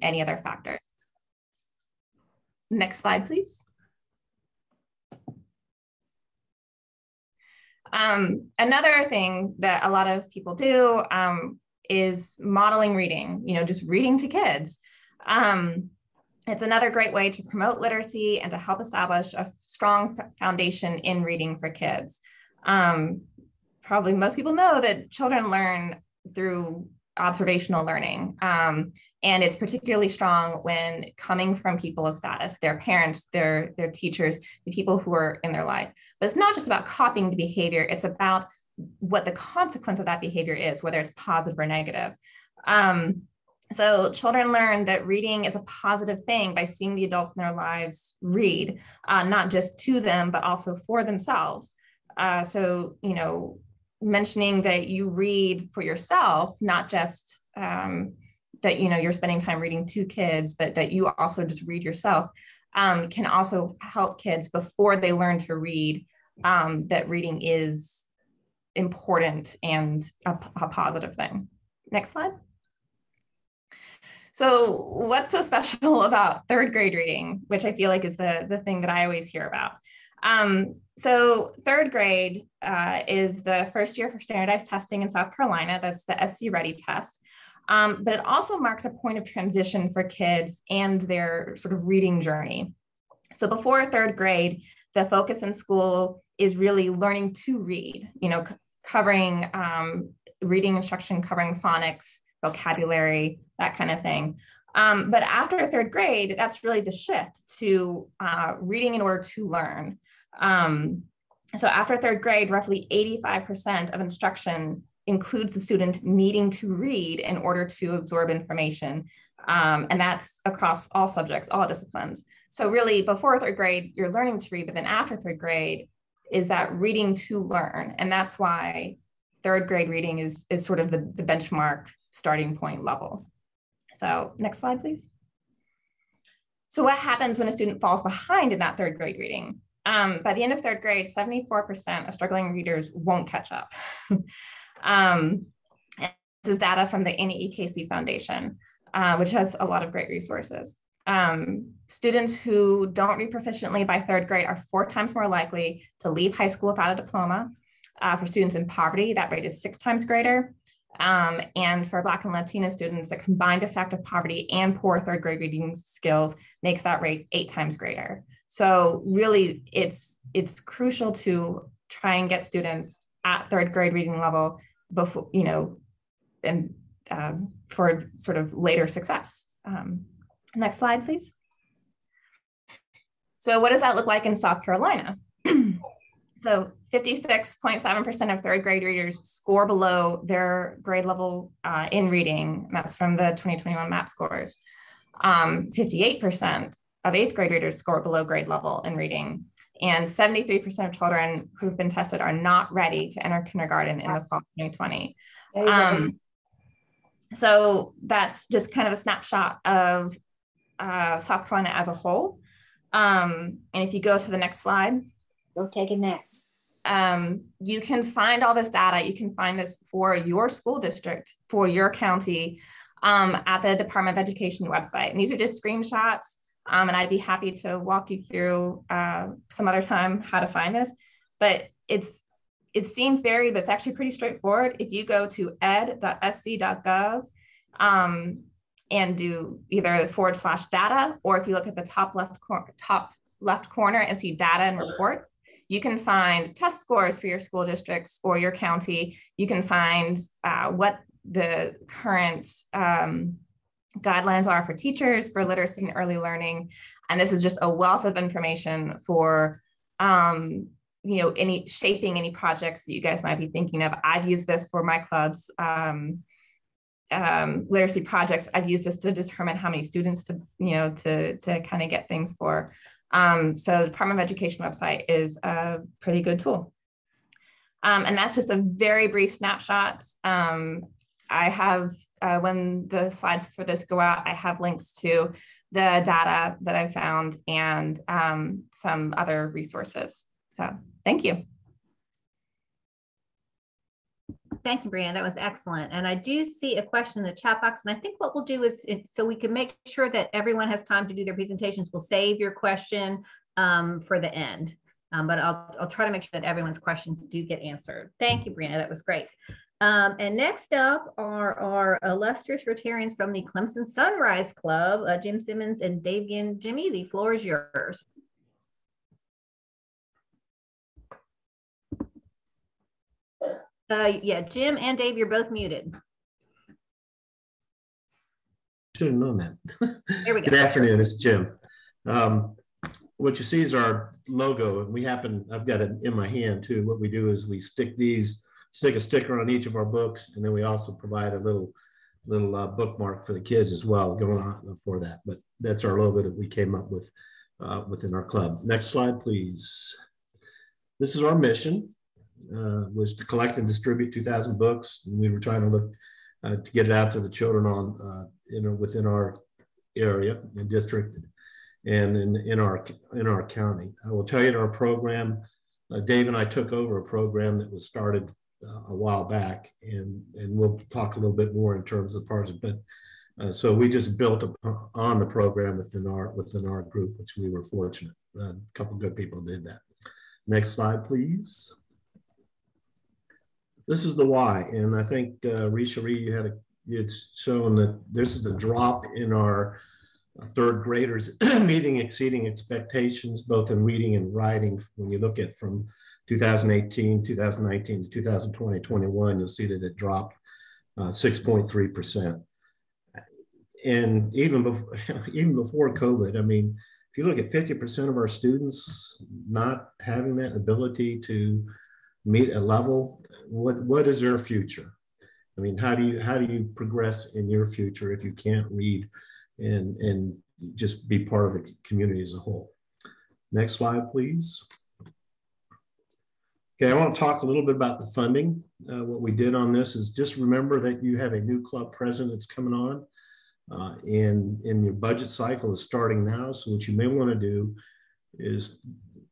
any other factors. Next slide, please. Another thing that a lot of people do is modeling reading, just reading to kids. It's another great way to promote literacy and to help establish a strong foundation in reading for kids. Probably most people know that children learn through observational learning. And it's particularly strong when coming from people of status, their parents, their teachers, the people who are in their life. But it's not just about copying the behavior, it's about what the consequence of that behavior is, whether it's positive or negative. So children learn that reading is a positive thing by seeing the adults in their lives read, not just to them, but also for themselves. So, mentioning that you read for yourself, not just that, you're spending time reading to kids, but that you also just read yourself, can also help kids before they learn to read, that reading is important and a positive thing. Next slide. So what's so special about third grade reading, which I feel like is the thing that I always hear about? So third grade is the first year for standardized testing in South Carolina. That's the SC Ready test. But it also marks a point of transition for kids and their sort of reading journey. So before third grade, the focus in school is really learning to read, covering reading instruction, covering phonics, vocabulary, that kind of thing. But after third grade, that's really the shift to reading in order to learn. So after third grade, roughly 85% of instruction includes the student needing to read in order to absorb information. And that's across all subjects, all disciplines. So really before third grade, you're learning to read, but then after third grade is that reading to learn. And that's why third grade reading is sort of the benchmark starting point level. So next slide, please. So what happens when a student falls behind in that third grade reading? By the end of third grade, 74% of struggling readers won't catch up. And this is data from the Annie E. Casey Foundation, which has a lot of great resources. Students who don't read proficiently by third grade are 4 times more likely to leave high school without a diploma. For students in poverty, that rate is 6 times greater. And for Black and Latino students, the combined effect of poverty and poor third grade reading skills makes that rate 8 times greater. So really, it's crucial to try and get students at third grade reading level before, and for sort of later success. Next slide, please. So what does that look like in South Carolina? So 56.7% of third grade readers score below their grade level in reading. That's from the 2021 MAP scores. 58% of 8th grade readers score below grade level in reading. And 73% of children who've been tested are not ready to enter kindergarten in the fall of 2020. So that's just kind of a snapshot of South Carolina as a whole. And if you go to the next slide. Go take a nap. You can find all this data. You can find this for your school district, for your county, at the Department of Education website. And these are just screenshots. And I'd be happy to walk you through some other time how to find this. But it seems varied, but it's actually pretty straightforward. If you go to ed.sc.gov and do either /data, or if you look at the top left corner and see data and reports, you can find test scores for your school districts or your county. You can find what the current guidelines are for teachers for literacy and early learning. And this is just a wealth of information for shaping any projects that you guys might be thinking of. I've used this for my club's literacy projects. I've used this to determine how many students to kind of get things for. So the Department of Education website is a pretty good tool. And that's just a very brief snapshot. I have, when the slides for this go out, I have links to the data that I found and some other resources. So thank you. Thank you, Brianna. That was excellent. And I do see a question in the chat box. And I think what we'll do is, so we can make sure that everyone has time to do their presentations, we'll save your question for the end. But I'll try to make sure that everyone's questions do get answered. Thank you, Brianna. That was great. And next up are our illustrious Rotarians from the Clemson Sunrise Club, Jim Simmons and Dave Gangemi. The floor is yours. Yeah, Jim and Dave, you're both muted. Should have known that. There we go. Good afternoon, it's Jim. What you see is our logo, and I've got it in my hand too. What we do is we stick a sticker on each of our books, and then we also provide a little bookmark for the kids as well going on for that. But that's our logo that we came up with within our club. Next slide, please. This is our mission. Was to collect and distribute 2,000 books. And we were trying to look to get it out to the children on, within our area and district and in our county. I will tell you in our program, Dave and I took over a program that was started a while back, and we'll talk a little bit more in terms of parts of it. But so we just built on the program within our group, which we were fortunate. A couple good people did that. Next slide, please. This is the why, and I think Risha, you had shown that this is the drop in our third graders meeting exceeding expectations, both in reading and writing. When you look at from 2018, 2019 to 2020, 21, you'll see that it dropped 6.3%. And even before COVID, I mean, if you look at 50% of our students not having that ability to meet a level, what is their future? I mean, how do you progress in your future if you can't read and just be part of the community as a whole? Next slide, please. Okay, I want to talk a little bit about the funding. What we did on this is just remember that you have a new club president that's coming on, and your budget cycle is starting now. So what you may want to do is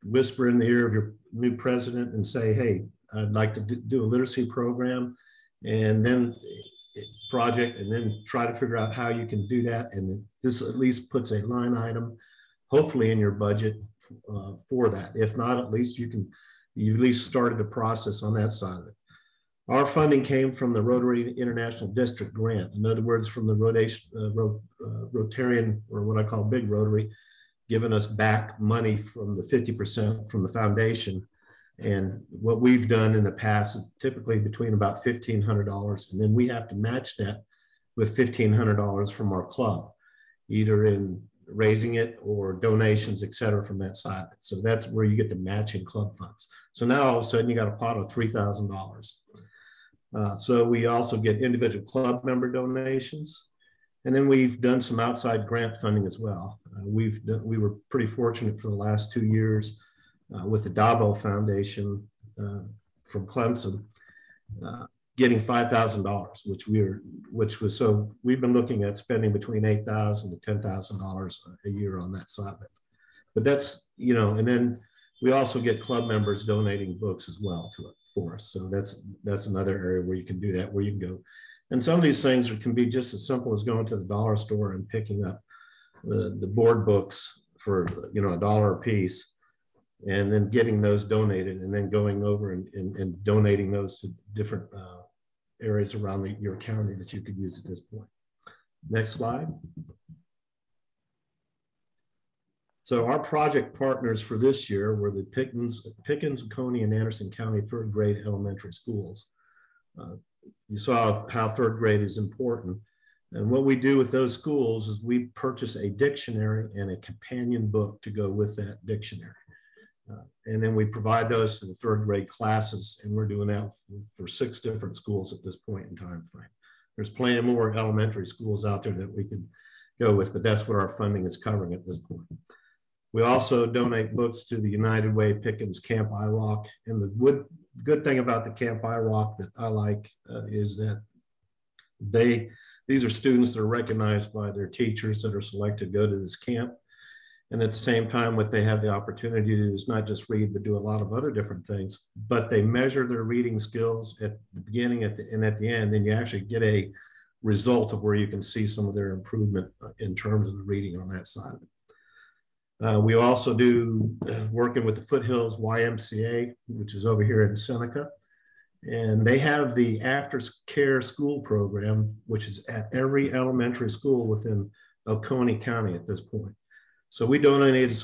whisper in the ear of your new president and say, hey, I'd like to do a literacy program and then project, and then try to figure out how you can do that. And this at least puts a line item, hopefully in your budget for that. If not, at least you've at least started the process on that side of it. Our funding came from the Rotary International District Grant. In other words, from the Rotarian, or what I call Big Rotary, giving us back money from the 50% from the foundation. And what we've done in the past is typically between about $1,500, and then we have to match that with $1,500 from our club, either in raising it or donations, et cetera, from that side. So that's where you get the matching club funds. So now all of a sudden you got a pot of $3,000. So we also get individual club member donations. And then we've done some outside grant funding as well. We were pretty fortunate for the last 2 years with the Dabo Foundation from Clemson, getting $5,000, which was, so we've been looking at spending between $8,000 to $10,000 a year on that side of it. But that's, and then we also get club members donating books as well to it for us. So that's another area where you can do that, where you can go. And some of these things can be just as simple as going to the dollar store and picking up the board books for $1 a piece, and then getting those donated, and then going over and donating those to different areas around your county that you could use at this point. Next slide. So our project partners for this year were the Pickens, Culley, and Anderson County third grade elementary schools. You saw how third grade is important. And what we do with those schools is we purchase a dictionary and a companion book to go with that dictionary. And then we provide those to the third grade classes, and we're doing that for 6 different schools at this point in time frame. There's plenty more elementary schools out there that we could go with, but that's what our funding is covering at this point. We also donate books to the United Way Pickens Camp IROC. And the good thing about the Camp IROC that I like is that these are students that are recognized by their teachers that are selected to go to this camp. And at the same time, what they have the opportunity to do is not just read, but do a lot of other different things. But they measure their reading skills at the beginning and at the end, and you actually get a result of where you can see some of their improvement in terms of the reading on that side of it. We also do working with the Foothills YMCA, which is over here in Seneca. And they have the aftercare school program, which is at every elementary school within Oconee County at this point. So we donated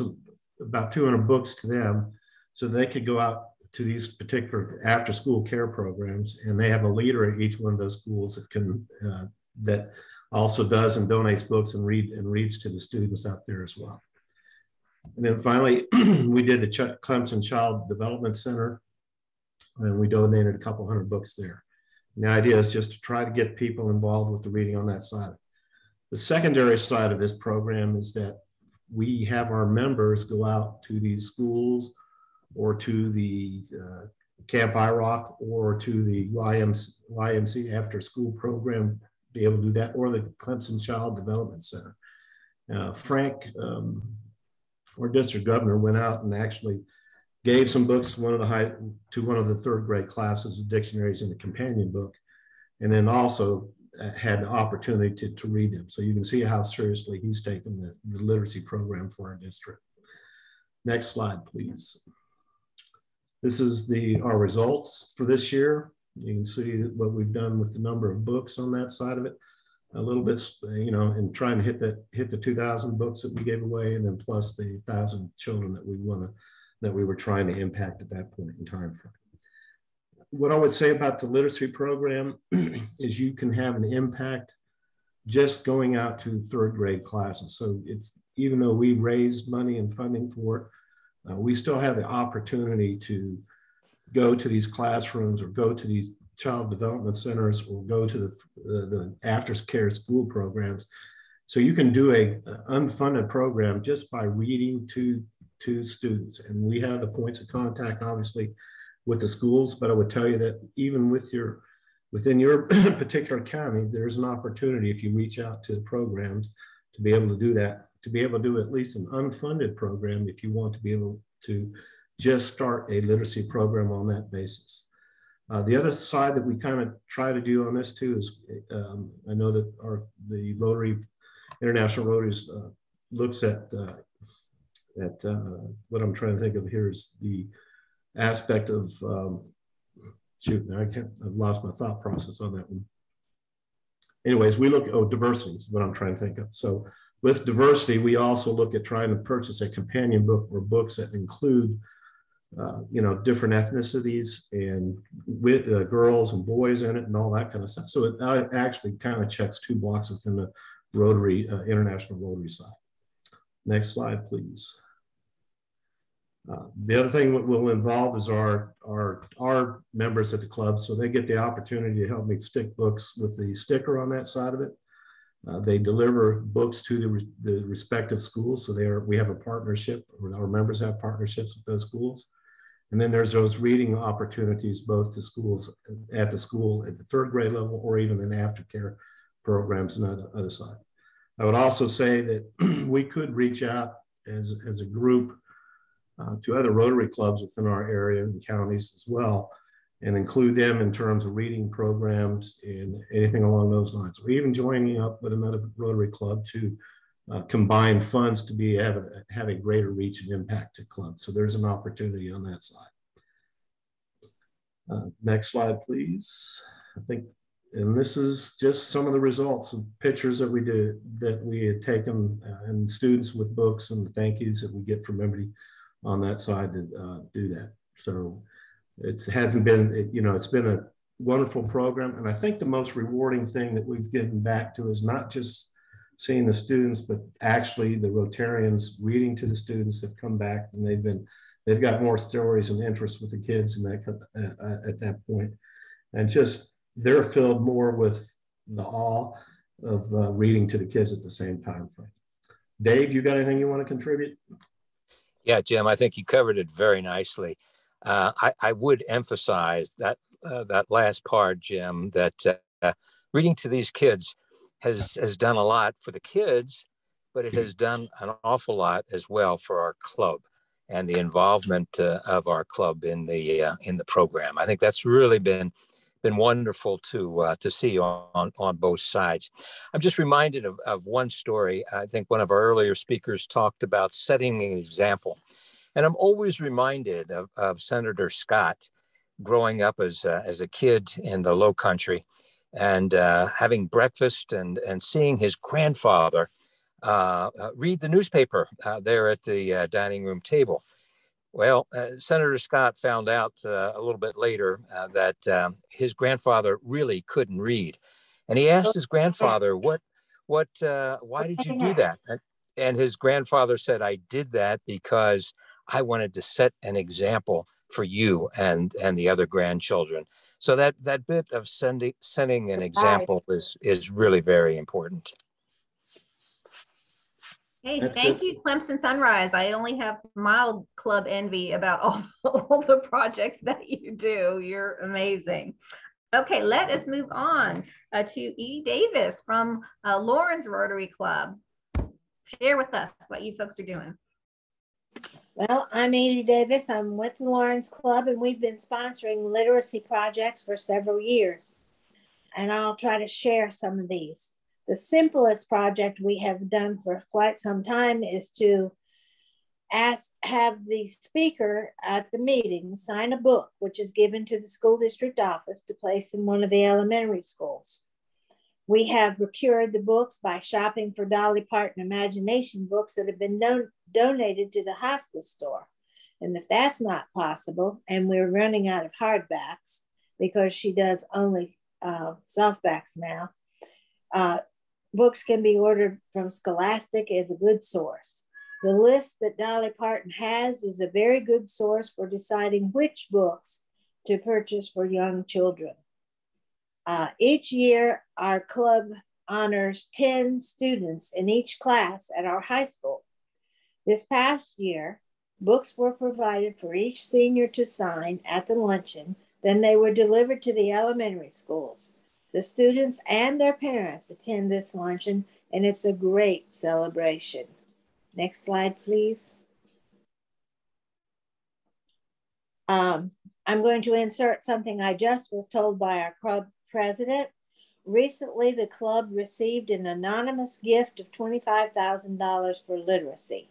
about 200 books to them so they could go out to these particular after school care programs. And they have a leader at each one of those schools that can, that also does and donates books and reads to the students out there as well. And then finally, we did the Clemson Child Development Center, and we donated a couple hundred books there. And the idea is just to try to get people involved with the reading on that side. The secondary side of this program is that we have our members go out to these schools or to the Camp IROC or to the YMC after school program, be able to do that, or the Clemson Child Development Center. Frank, our district governor, went out and actually gave some books to one of the third grade classes of dictionaries in the companion book, and then also had the opportunity to read them. So you can see how seriously he's taken the literacy program for our district. Next slide, please. This is our results for this year. You can see what we've done with the number of books on that side of it. A little bit, you know, and trying to hit the 2,000 books that we gave away, and then plus the 1,000 children that we were trying to impact at that point in time frame. What I would say about the literacy program is you can have an impact just going out to third grade classes. So it's, even though we raised money and funding for it, we still have the opportunity to go to these classrooms or go to these child development centers or go to the aftercare school programs. So you can do a unfunded program just by reading to students. And we have the points of contact, obviously, with the schools, but I would tell you that even within your particular county, there's an opportunity if you reach out to the programs to be able to do that, to be able to do at least an unfunded program if you want to be able to just start a literacy program on that basis. The other side that we kind of try to do on this too is, I know that the Rotary, International Rotaries looks at what I'm trying to think of here is the aspect of, shoot, now I've lost my thought process on that one. Anyways, we look, diversity is what I'm trying to think of. So with diversity, we also look at trying to purchase a companion book or books that include, you know, different ethnicities and with girls and boys in it and all that kind of stuff. So it actually kind of checks 2 blocks within the Rotary, International Rotary side. Next slide, please. The other thing that will involve is our members at the club, so they get the opportunity to help me stick books with the sticker on that side of it. They deliver books to the respective schools, so we have a partnership, or our members have partnerships with those schools. And then there's those reading opportunities both to schools at the school at the third grade level or even in aftercare programs on the other side. I would also say that we could reach out as a group to other Rotary clubs within our area and counties as well, and include them in terms of reading programs and anything along those lines, or even joining up with another Rotary club to combine funds to have a greater reach and impact to clubs. So there's an opportunity on that side. Next slide, please. I think, and this is just some of the results of pictures that we had taken and students with books and the thank yous that we get from everybody on that side to do that. So it hasn't been, you know, it's been a wonderful program. And I think the most rewarding thing that we've given back to is not just seeing the students, but actually the Rotarians reading to the students have come back, and they've got more stories and interest with the kids and at that point. And just, they're filled more with the awe of reading to the kids at the same time frame. Dave, you got anything you want to contribute? Yeah, Jim, I think you covered it very nicely. I would emphasize that that last part, Jim, that reading to these kids has done a lot for the kids, but it has done an awful lot as well for our club and the involvement of our club in the program. I think that's really been wonderful to see on both sides. I'm just reminded of one story. I think one of our earlier speakers talked about setting an example. And I'm always reminded of Senator Scott growing up as a kid in the Low Country and having breakfast and seeing his grandfather read the newspaper there at the dining room table. Well, Senator Scott found out a little bit later that his grandfather really couldn't read. And he asked his grandfather, why did you do that? And his grandfather said, I did that because I wanted to set an example for you and the other grandchildren. So that bit of setting an example is really very important. Hey, thank you, Clemson Sunrise. I only have mild club envy about all the projects that you do. You're amazing. Okay, let us move on to Edie Davis from Lawrence Rotary Club. Share with us what you folks are doing. Well, I'm Edie Davis. I'm with the Lawrence Club, and we've been sponsoring literacy projects for several years. And I'll try to share some of these. The simplest project we have done for quite some time is to have the speaker at the meeting sign a book, which is given to the school district office to place in one of the elementary schools. We have procured the books by shopping for Dolly Parton Imagination books that have been donated to the hospice store. And if that's not possible, and we're running out of hardbacks because she does only softbacks now, books can be ordered from Scholastic as a good source. The list that Dolly Parton has is a very good source for deciding which books to purchase for young children. Each year, our club honors 10 students in each class at our high school. This past year, books were provided for each senior to sign at the luncheon. Then they were delivered to the elementary schools. The students and their parents attend this luncheon, and it's a great celebration. Next slide, please. I'm going to insert something I just was told by our club president. Recently, the club received an anonymous gift of $25,000 for literacy.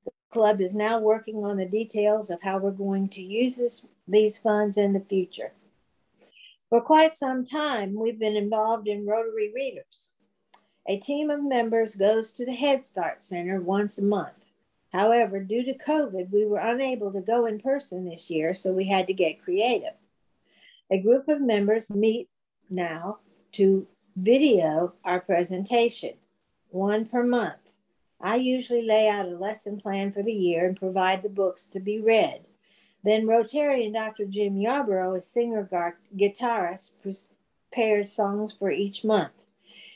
The club is now working on the details of how we're going to use these funds in the future. For quite some time, we've been involved in Rotary Readers. A team of members goes to the Head Start Center once a month. However, due to COVID, we were unable to go in person this year, so we had to get creative. A group of members meet now to video our presentation, one per month. I usually lay out a lesson plan for the year and provide the books to be read. Then Rotarian Dr. Jim Yarborough, a singer-guitarist, prepares songs for each month.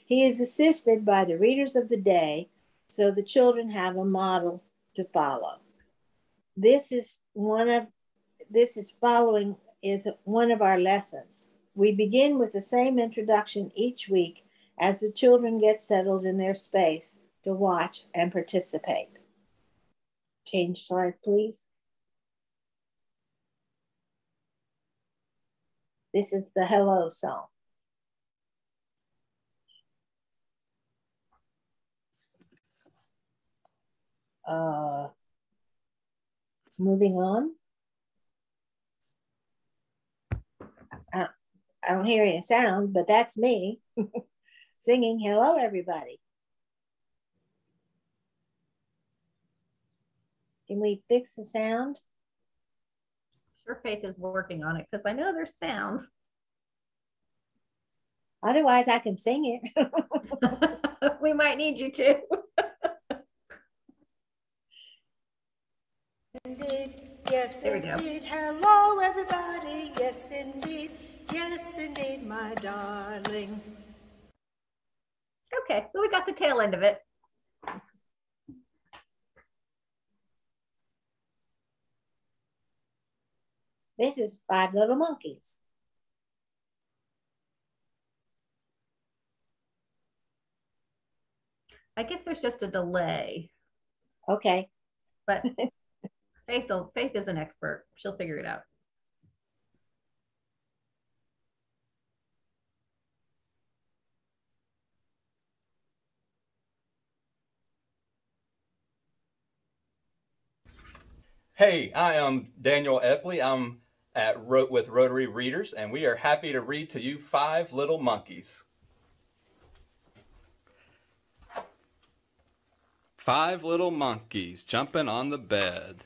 He is assisted by the readers of the day, so the children have a model to follow. This is one of our lessons. We begin with the same introduction each week as the children get settled in their space to watch and participate. Change slide, please. This is the hello song. Moving on. I don't hear any sound, but that's me singing hello, everybody. Can we fix the sound? Sure, Faith is working on it because I know there's sound. Otherwise, I can sing it. We might need you to. Indeed, yes, there we go. Indeed. Hello, everybody. Yes, indeed. Yes, indeed, my darling. Okay, well, we got the tail end of it. This is Five Little Monkeys. I guess there's just a delay, Okay. but Faith is an expert. She'll figure it out. Hey, I am Daniel Epley. I'm with Rotary Readers, and we are happy to read to you 5 Little Monkeys. 5 little monkeys jumping on the bed.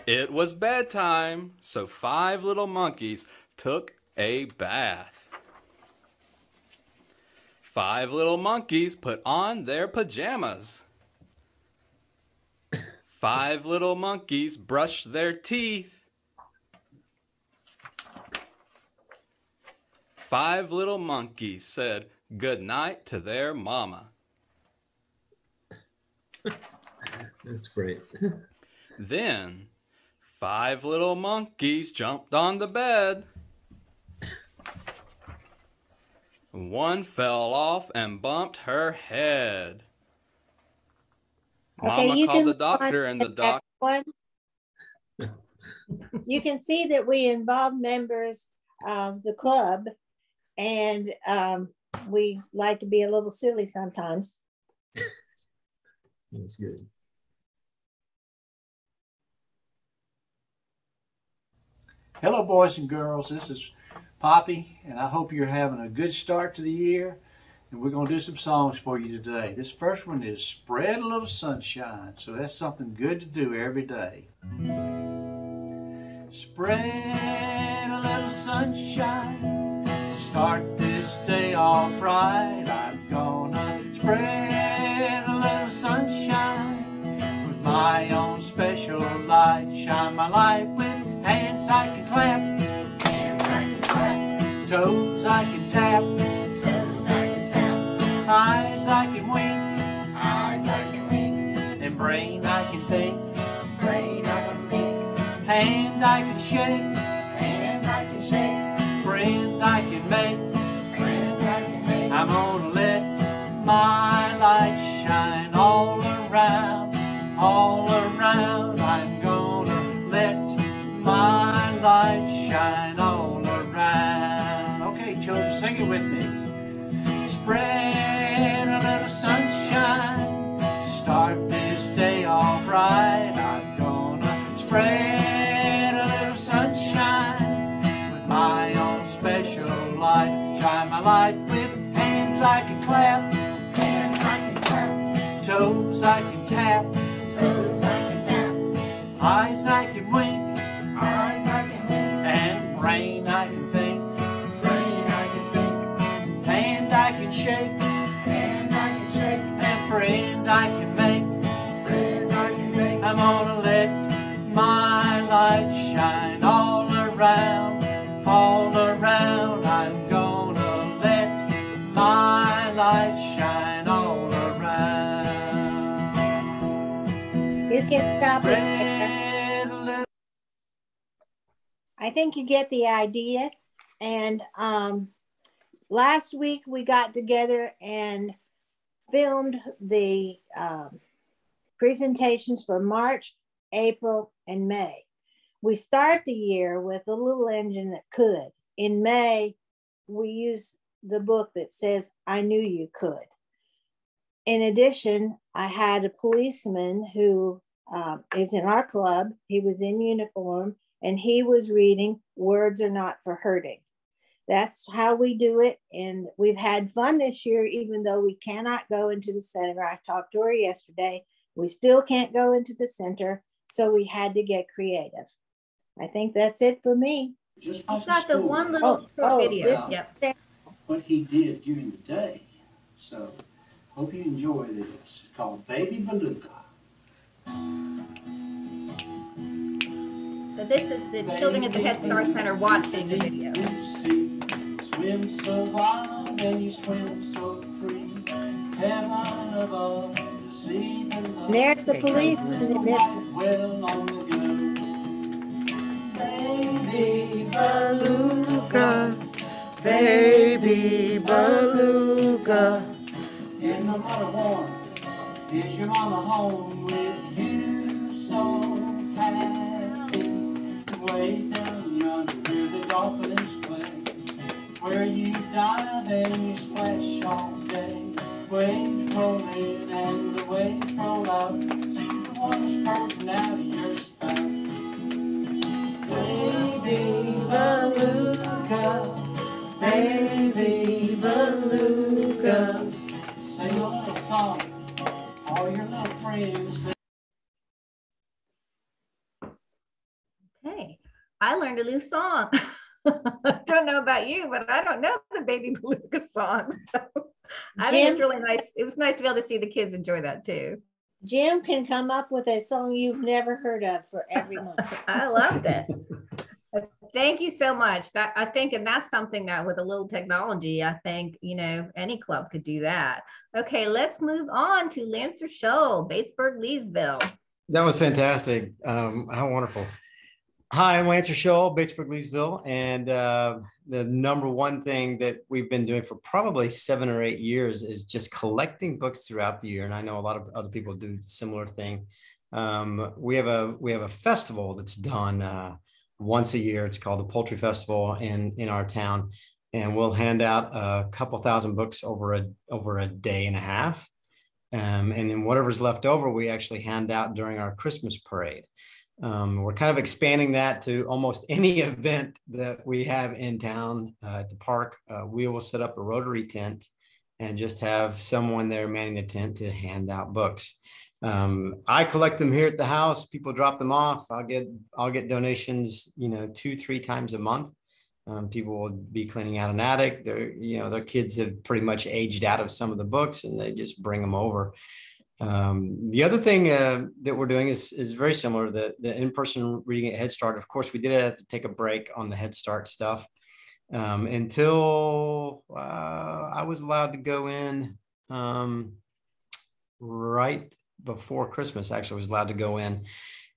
It was bedtime, so 5 little monkeys took a bath. 5 little monkeys put on their pajamas. 5 little monkeys brushed their teeth. 5 little monkeys said good night to their mama. That's great. Then 5 little monkeys jumped on the bed. One fell off and bumped her head. Okay, Mama called the doctor, and the doctor. You can see that we involve members of the club, and we like to be a little silly sometimes. That's good. Hello, boys and girls. This is Poppy, and I hope you're having a good start to the year. And we're going to do some songs for you today. This first one is Spread a Little Sunshine. So that's something good to do every day. Spread a little sunshine to start this day off right. I'm gonna spread a little sunshine with my own special light. Shine my light with hands I can clap, hands I can clap, toes I can tap, toes I can tap, eyes I can wink, eyes I can wink, and brain I can think, brain I can think, hand I can shake, hand I can shake, friend I can make, friend I can make. I'm gonna let my light shine all around, all around. I'm gonna let my light shine all around. Okay, children, sing it with me. Spread a little sunshine, start this day off right. I'm gonna spread a little sunshine with my own special light. Shine my light with hands I can clap, hands I can clap, toes I can tap, toes I can tap, eyes I can wink, eyes I can wink, and brain I can think, brain I can think, hand I can shake, hand I can shake, and friend I can make, friend I can make. I'm gonna let my light shine all around, all around. I'm gonna let my light shine all around. You can stop it. I think you get the idea. And last week we got together and filmed the presentations for March, April, and May. We start the year with a little engine that could. In May, we use the book that says, I Knew You Could. In addition, I had a policeman who is in our club. He was in uniform, and he was reading Words Are Not for Hurting. That's how we do it. And we've had fun this year, even though we cannot go into the center. I talked to her yesterday. We still can't go into the center, so we had to get creative. I think that's it for me. You've got the one little short video. Yep. What he did during the day. So hope you enjoy this. It's called Baby Beluga. So this is the children at the Head Start Center watching the video. Swim so wild and you swim so free. Heaven above, to see the love. There's the policeman in this one. Well on the go. Baby Beluga, baby Beluga, is no matter what. Is your mama home with you so happy? Way down yonder where the dolphins play, where you dive and you splash all day. Waves roll in and the waves roll out. See the water spurting out of your spout. Baby Beluga, baby Beluga, sing a little song, all your little friends. Okay, I learned a new song. I don't know about you, but I don't know the Baby Beluga song. So I think it's really nice. It was nice to be able to see the kids enjoy that too. Jim can come up with a song you've never heard of for every month. I loved it. Thank you so much. That I think, and that's something that with a little technology, I think, you know, any club could do that. Okay, let's move on to Lancaster, Shull, Batesburg-Leesville. That was fantastic. How wonderful. Hi, I'm Lancaster, Shull, Batesburg-Leesville, and the number one thing that we've been doing for probably 7 or 8 years is just collecting books throughout the year. And I know a lot of other people do a similar thing. We have a festival that's done once a year. It's called the Poultry Festival in our town, and we'll hand out a couple thousand books over a day and a half. And then whatever's left over, we actually hand out during our Christmas parade. We're kind of expanding that to almost any event that we have in town at the park. We will set up a Rotary tent and just have someone there manning the tent to hand out books. I collect them here at the house. People drop them off. I'll get donations, 2-3 times a month. People will be cleaning out an attic. Their kids have pretty much aged out of some of the books, and they just bring them over. The other thing that we're doing is very similar. The in-person reading at Head Start. Of course, we did have to take a break on the Head Start stuff until I was allowed to go in right before Christmas. Actually, I was allowed to go in.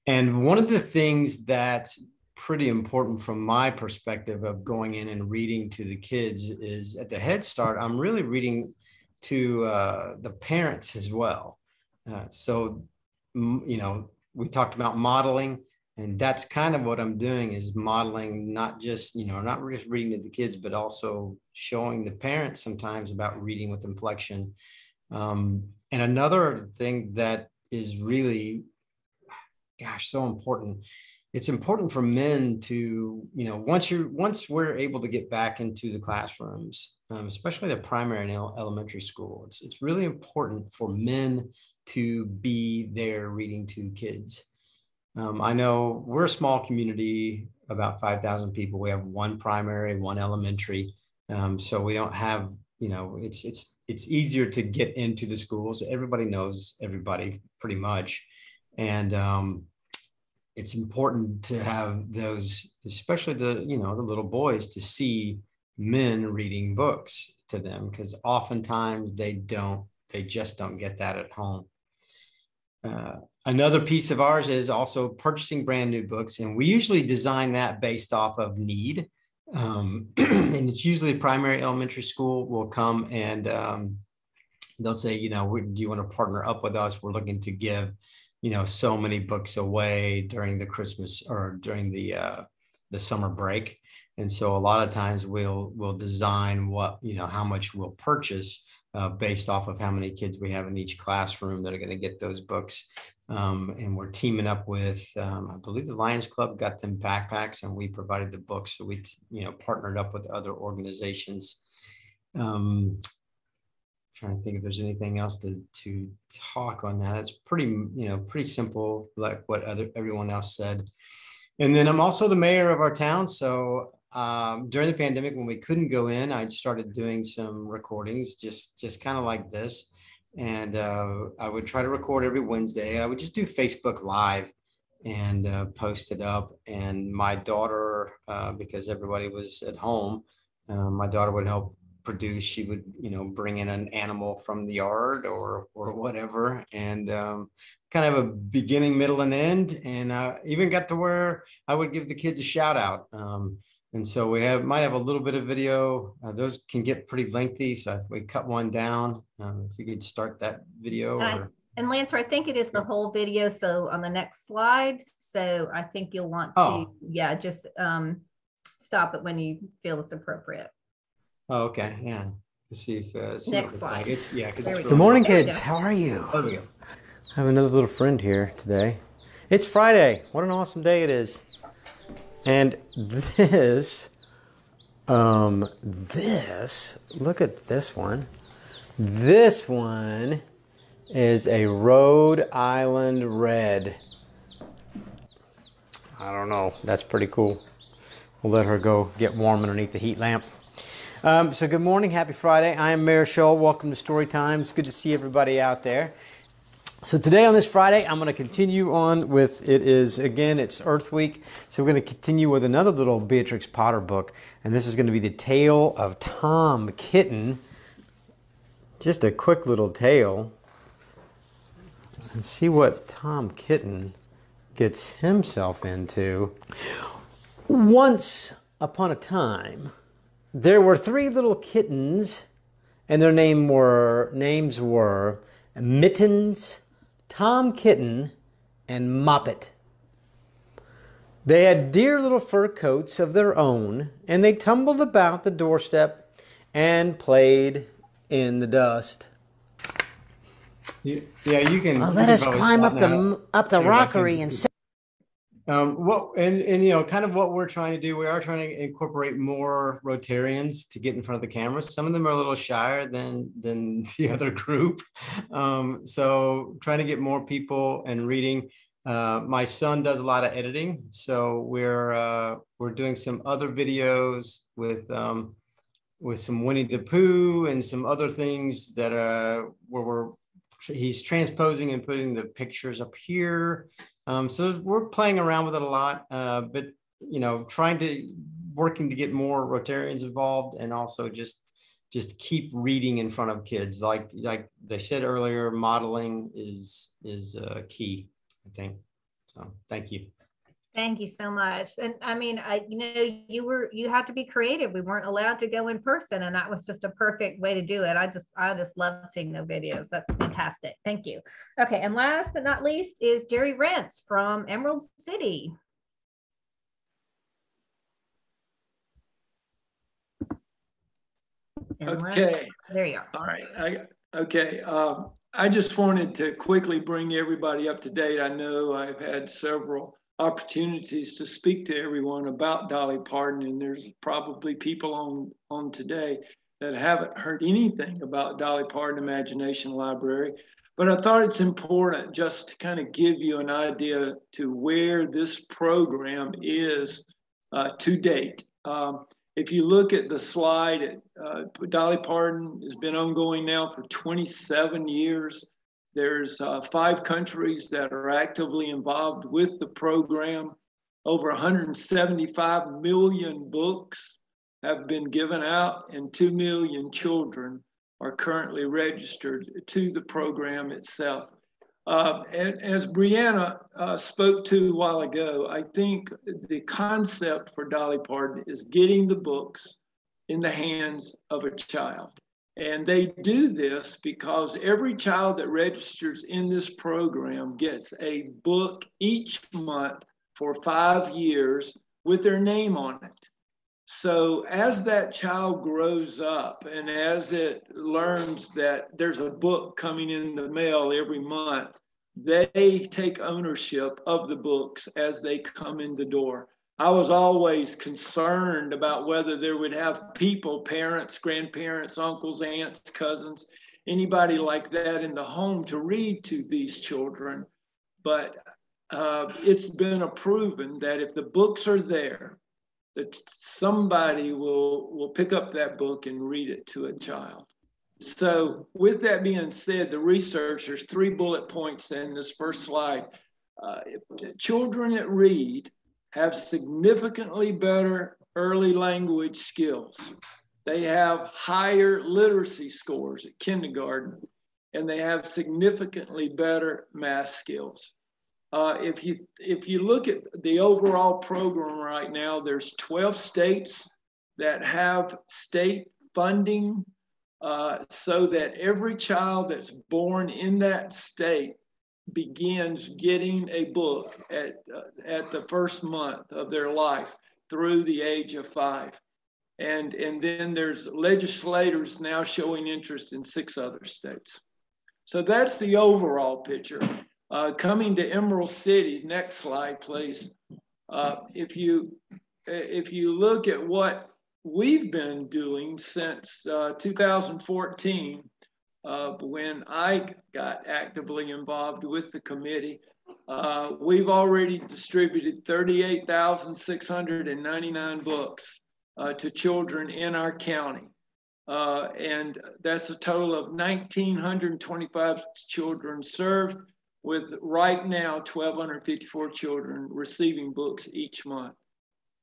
And one of the things that's pretty important from my perspective of going in and reading to the kids is at the Head Start, I'm really reading to the parents as well. So we talked about modeling, and that's kind of what I'm doing is modeling, not just reading to the kids, but also showing the parents sometimes about reading with inflection. And another thing that is really, so important. It's important for men to, once we're able to get back into the classrooms, especially the primary and elementary school, it's really important for men to be there reading to kids. I know we're a small community, about 5,000 people. We have one primary, one elementary. So we don't have, it's easier to get into the schools. Everybody knows everybody pretty much. And it's important to have those, especially the little boys, to see men reading books to them, because oftentimes they just don't get that at home. Another piece of ours is also purchasing brand new books, and we usually design that based off of need. And it's usually primary elementary school will come and they'll say, do you want to partner up with us? We're looking to give, so many books away during the Christmas or during the summer break. And so a lot of times we'll design what, how much we'll purchase based off of how many kids we have in each classroom that are going to get those books. And we're teaming up with, I believe the Lions Club got them backpacks, and we provided the books. So we, partnered up with other organizations. Trying to think if there's anything else to talk on that. It's pretty simple, like what everyone else said. And then I'm also the mayor of our town. So during the pandemic, when we couldn't go in, I started doing some recordings, just kind of like this. And I would try to record every Wednesday. I would just do Facebook Live and post it up. And my daughter, because everybody was at home, my daughter would help produce. She would, bring in an animal from the yard or whatever, and kind of a beginning, middle, and end. And even got to where I would give the kids a shout out. And so we might have a little bit of video. Those can get pretty lengthy. So if we cut one down, if we could start that video. And Lancer, I think it is the whole video. So on the next slide. So I think you'll want to, just stop it when you feel it's appropriate. Oh, okay. Yeah. Let's see if next slide. Good morning, kids. How are you? There we go. I have another little friend here today. It's Friday. What an awesome day it is. And this, look at this one. This one is a Rhode Island Red. I don't know. That's pretty cool. We'll let her go get warm underneath the heat lamp. So good morning. Happy Friday. I am Mayor Shull. Welcome to Story Time. It's good to see everybody out there. So today on this Friday, I'm going to continue on with, it's Earth Week. So we're going to continue with another little Beatrix Potter book. And this is going to be the tale of Tom Kitten. Just a quick little tale. And see what Tom Kitten gets himself into. Once upon a time, there were 3 little kittens, and their names were Mittens, Tom Kitten, and Moppet. They had dear little fur coats of their own, and they tumbled about the doorstep and played in the dust. Yeah, you can. Well, let us climb up the rockery and. Kind of what we're trying to do, we are trying to incorporate more Rotarians to get in front of the camera. Some of them are a little shyer than the other group. So trying to get more people and reading. My son does a lot of editing. So we're doing some other videos with some Winnie the Pooh and some other things that where he's transposing and putting the pictures up here. So we're playing around with it a lot, but working to get more Rotarians involved, and also just keep reading in front of kids. Like they said earlier, modeling is key, I think. So thank you. Thank you so much. And I mean, you had to be creative. We weren't allowed to go in person, and that was just a perfect way to do it. I just love seeing the videos. That's fantastic. Thank you. Okay. And last but not least is Jerry Rentz from Emerald City. Okay. There you are. All right. Okay. I just wanted to quickly bring everybody up to date. I know I've had several opportunities to speak to everyone about Dolly Parton, and there's probably people on today that haven't heard anything about Dolly Parton Imagination Library. But I thought it's important just to kind of give you an idea to where this program is to date. If you look at the slide, Dolly Parton has been ongoing now for 27 years. There's 5 countries that are actively involved with the program. Over 175 million books have been given out, and 2 million children are currently registered to the program itself. And as Brianna spoke to a while ago, I think the concept for Dolly Parton is getting the books in the hands of a child. And they do this because every child that registers in this program gets a book each month for 5 years with their name on it. So as that child grows up and as it learns that there's a book coming in the mail every month, they take ownership of the books as they come in the door. I was always concerned about whether there would have people, parents, grandparents, uncles, aunts, cousins, anybody like that in the home to read to these children. But it's been proven that if the books are there, that somebody will pick up that book and read it to a child. So with that being said, the research, there's 3 bullet points in this first slide. Children that read have significantly better early language skills. They have higher literacy scores at kindergarten, and they have significantly better math skills. If you look at the overall program right now, there's 12 states that have state funding so that every child that's born in that state begins getting a book at the first month of their life through the age of 5. And then there's legislators now showing interest in 6 other states. So that's the overall picture. Coming to Emerald City, next slide, please. If you look at what we've been doing since 2014, when I got actively involved with the committee, we've already distributed 38,699 books to children in our county. And that's a total of 1,925 children served, with right now 1,254 children receiving books each month.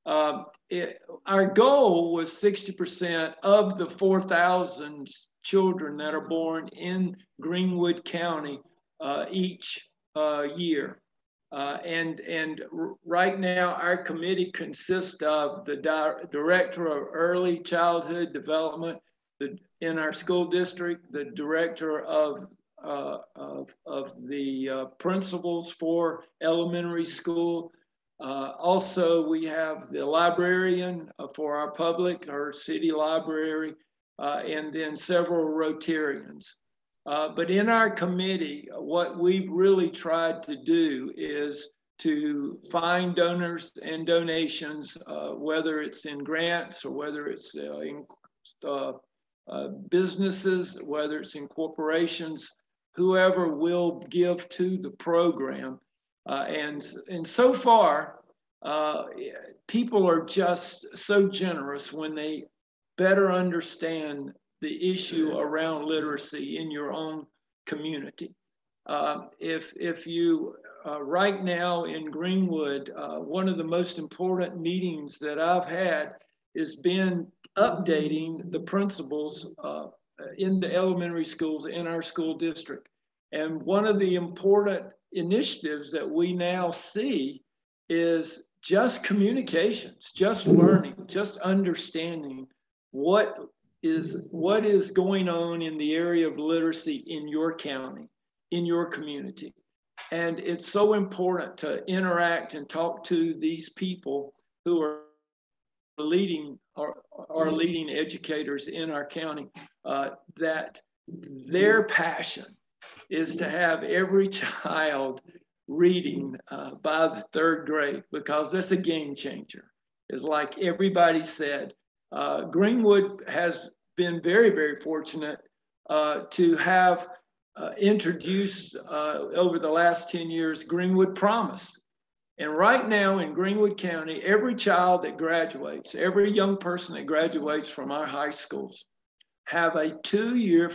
Our goal was 60% of the 4,000 children that are born in Greenwood County each year. And right now, our committee consists of the Director of Early Childhood Development in our school district, the Director of the principals for elementary school. Also, we have the librarian for our our city library, and then several Rotarians. But in our committee, what we've really tried to do is to find donors and donations, whether it's in grants or whether it's in businesses, whether it's in corporations, whoever will give to the program. And so far, people are just so generous when they better understand the issue around literacy in your own community. If you, right now in Greenwood, one of the most important meetings that I've had has been updating the principals in the elementary schools in our school district. And one of the important initiatives that we now see is just communications, just learning, just understanding what is going on in the area of literacy in your county, in your community. And it's so important to interact and talk to these people who are leading educators in our county, that their passion is to have every child reading by the 3rd grade, because that's a game changer. It's like everybody said, Greenwood has been very, very fortunate to have introduced over the last 10 years Greenwood Promise. And right now in Greenwood County, every child that graduates, every young person that graduates from our high schools have a 2-year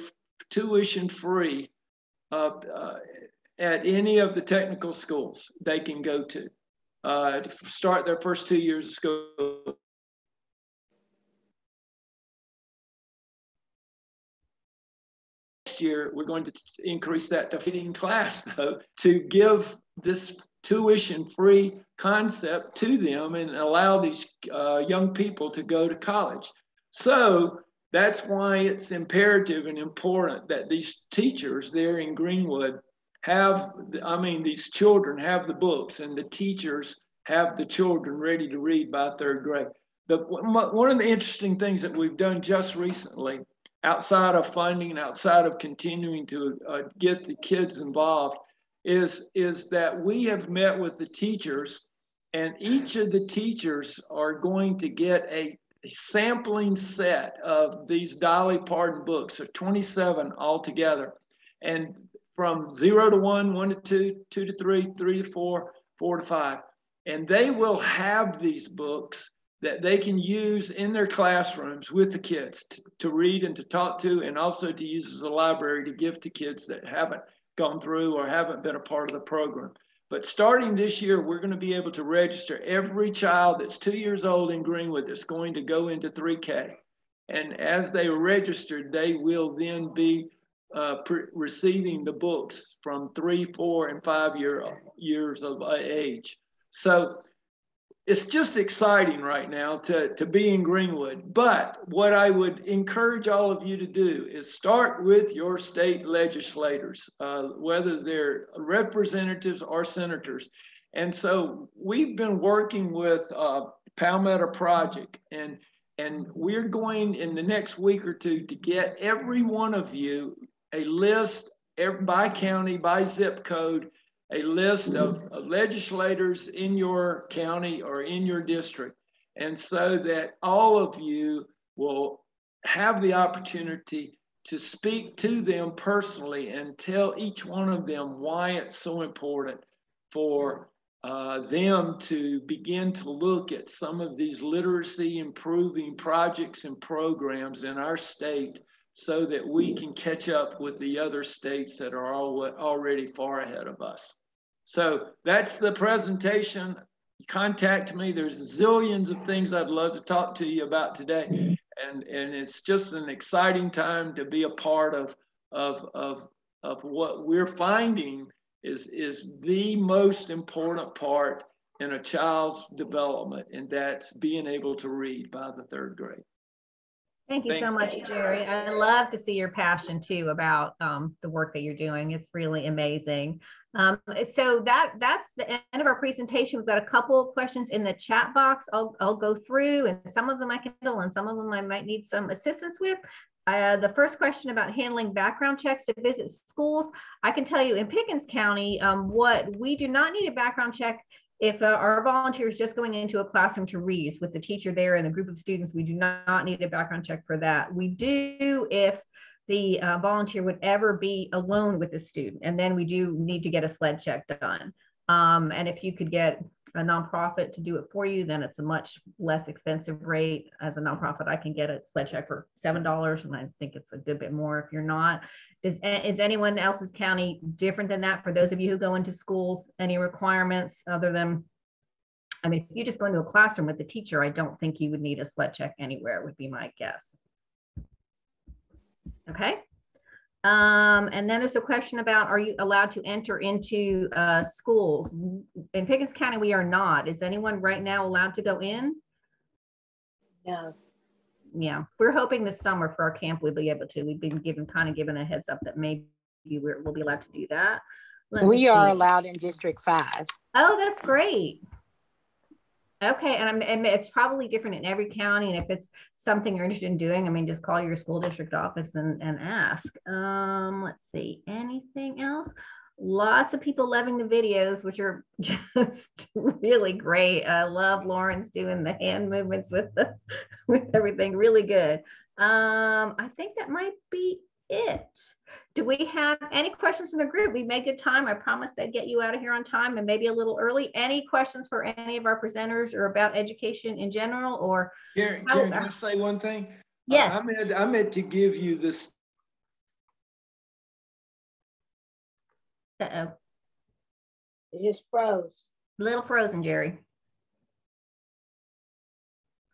tuition-free at any of the technical schools they can go to start their first 2 years of school. Next year, we're going to increase that to 15 class, though, to give this tuition-free concept to them and allow these young people to go to college. So that's why it's imperative and important that these teachers there in Greenwood these children have the books, and the teachers have the children ready to read by 3rd grade. One of the interesting things that we've done just recently, outside of funding, outside of continuing to get the kids involved, is that we have met with the teachers, and each of the teachers are going to get a sampling set of these Dolly Parton books, so 27 altogether. And from 0 to 1, 1 to 2, 2 to 3, 3 to 4, 4 to 5. And they will have these books that they can use in their classrooms with the kids to read and to talk to, and also to use as a library to give to kids that haven't gone through or haven't been a part of the program. But starting this year, we're going to be able to register every child that's 2 years old in Greenwood that's going to go into 3K. And as they are registered, they will then be receiving the books from 3, 4, and 5 years of age. So it's just exciting right now to be in Greenwood. But what I would encourage all of you to do is start with your state legislators, whether they're representatives or senators. And so we've been working with Palmetto Project, and we're going in the next week or two to get every one of you a list by county, by zip code, a list of legislators in your county or in your district. And so that all of you will have the opportunity to speak to them personally and tell each one of them why it's so important for them to begin to look at some of these literacy improving projects and programs in our state, so that we can catch up with the other states that are already far ahead of us. So that's the presentation. Contact me. There's zillions of things I'd love to talk to you about today. And it's just an exciting time to be a part of what we're finding is the most important part in a child's development, and that's being able to read by the 3rd grade. Thank you so much, Jerry. I love to see your passion too about the work that you're doing. It's really amazing. So that's the end of our presentation. We've got a couple of questions in the chat box. I'll go through, and some of them I can handle and some of them I might need some assistance with. The first question about handling background checks to visit schools. I can tell you in Pickens County, we do not need a background check if our volunteer is just going into a classroom to read with the teacher there and a group of students. We do not need a background check for that. We do if the volunteer would ever be alone with the student, and then we do need to get a SLED check done. And if you could get a nonprofit to do it for you, then it's a much less expensive rate. As a nonprofit, I can get a SLED check for $7, and I think it's a good bit more if you're not. Is anyone else's county different than that? For those of you who go into schools, any requirements other than, I mean, if you just go into a classroom with the teacher, I don't think you would need a SLED check anywhere, would be my guess. Okay. And then there's a question about, are you allowed to enter into schools? In Pickens County, we are not. Is anyone right now allowed to go in? No. Yeah, we're hoping this summer for our camp we'll be able to. We've been given a heads up that maybe we'll be allowed to do that. We are allowed in District 5. Oh, that's great. Okay, and it's probably different in every county. And if it's something you're interested in doing, I mean, just call your school district office and ask. Let's see, anything else? Lots of people loving the videos, which are just really great. I love Lauren's doing the hand movements with everything, really good. I think that might be it. Do we have any questions from the group? We made good time. I promised I'd get you out of here on time and maybe a little early. Any questions for any of our presenters or about education in general? Or Karen, can I say one thing? Yes. I meant to give you this. Uh-oh. It just froze. A little frozen, Jerry.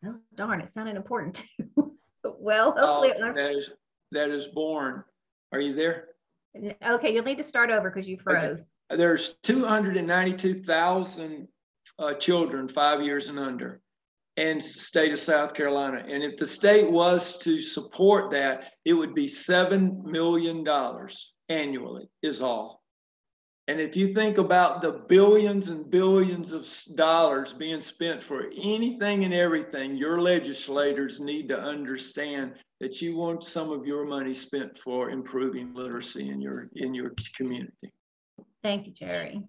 Oh, darn, it sounded important too. Well, hopefully. That is born. Are you there? Okay, you'll need to start over because you froze. Okay. There's 292,000 children 5 years and under in the state of South Carolina. And if the state was to support that, it would be $7 million annually is all. And if you think about the billions and billions of dollars being spent for anything and everything, your legislators need to understand that you want some of your money spent for improving literacy in your community. Thank you, Jerry.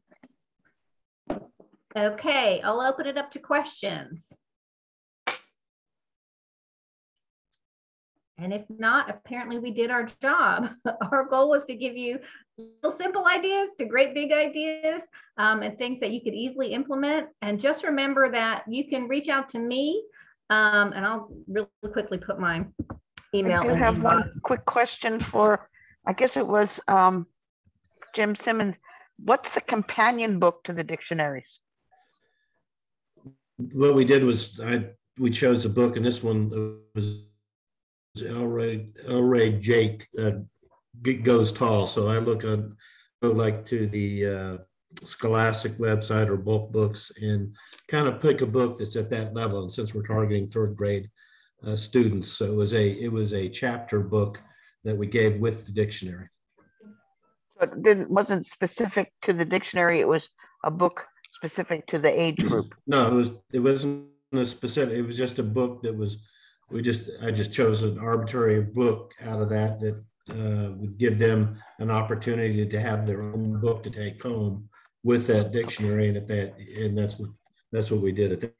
Okay, I'll open it up to questions. And if not, apparently we did our job. Our goal was to give you little simple ideas to great big ideas and things that you could easily implement. And just remember that you can reach out to me and I'll really quickly put my email. I do have one quick question for, I guess it was Jim Simmons. What's the companion book to the dictionaries? What we did was we chose a book, and this one was Elray Jake, goes tall. So I go like to the Scholastic website or bulk books and kind of pick a book that's at that level. And since we're targeting third grade students, so it was a chapter book that we gave with the dictionary. So it wasn't specific to the dictionary. It was a book specific to the age group. No, it wasn't a specific. It was just a book that was. I just chose an arbitrary book out of that would give them an opportunity to have their own book to take home with that dictionary, and that's what we did at that.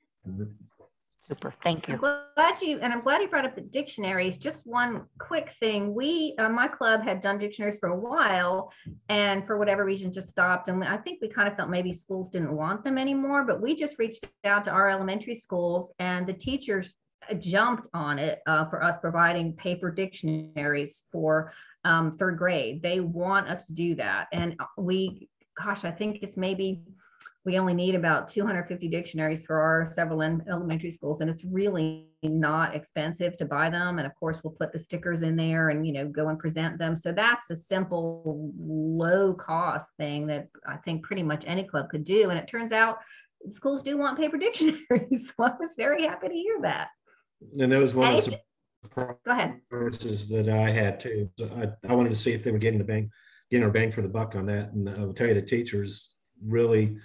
Super, thank you. I'm glad you brought up the dictionaries. Just one quick thing. My club had done dictionaries for a while, and for whatever reason just stopped. And I think we kind of felt maybe schools didn't want them anymore, but we just reached out to our elementary schools, and the teachers jumped on it for us providing paper dictionaries for third grade. They want us to do that. And I think it's maybe we only need about 250 dictionaries for our several elementary schools, and it's really not expensive to buy them. And of course, we'll put the stickers in there and, go and present them. So that's a simple, low cost thing that I think pretty much any club could do. And it turns out schools do want paper dictionaries. So I was very happy to hear that. And there was one of the Go ahead. surprises that I had too. So I wanted to see if they were getting our bang for the buck on that. And I will tell you, the teachers really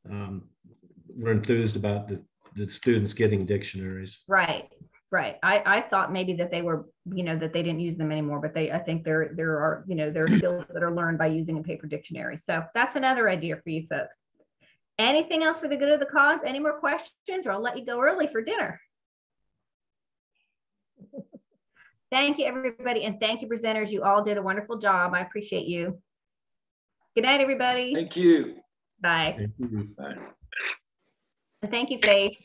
were enthused about the students getting dictionaries. Right. I thought maybe that they were, that they didn't use them anymore, but I think there are skills that are learned by using a paper dictionary. So that's another idea for you folks. Anything else for the good of the cause? Any more questions, or I'll let you go early for dinner. Thank you, everybody. And thank you, presenters. You all did a wonderful job. I appreciate you. Good night, everybody. Thank you. Bye. Thank you. Bye. And thank you, Faith.